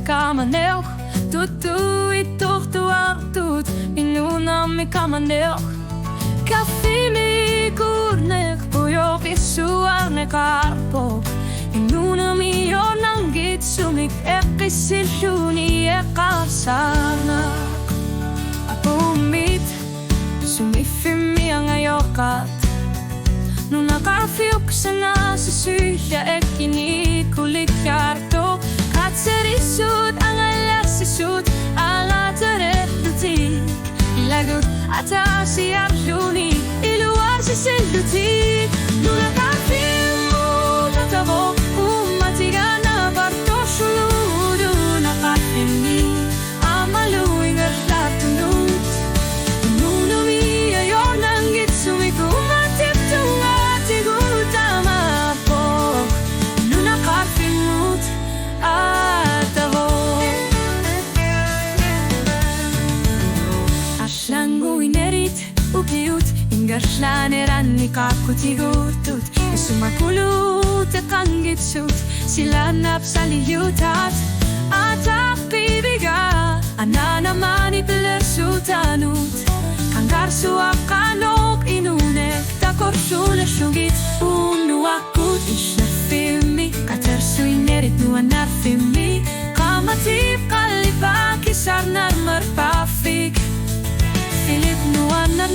Kamanelch, du it doch du artut, inuna mi kamanelch. Kaffi mi kurnek, bujok isu arne karpo. Inuna mi yonangit sumik ekisil shuni ekasarnak. Apumit, sumifimi ang ayokat. Nunaqarfimmut sana sa suya ekinikulik yarto. Katserisut ang alasisut alataretuti. Ilagut atasi arjuni iluar si seluti. Nunaqarfimmut Atavoq umatigana bartoshulu. Nunaqarfimmut amaluing erlatunut. Nunumi ayon ang gitsumik umatip tungatigul Atavoq. Nunaqarfimmut Atavoq. Ashlangu inerit upiut ingarshlaneran nikakutiguttut. Isumakulut akangitsut silanap saliyutat. Atak bibiga ananaman ipilersutanut. Kangarsu akanok inunek takorsule shungit. Unuakut ishnafimi katersu inerit Nunaqarfimmut. Kamatip kalipaki sarnar marpafik. Filip nuanar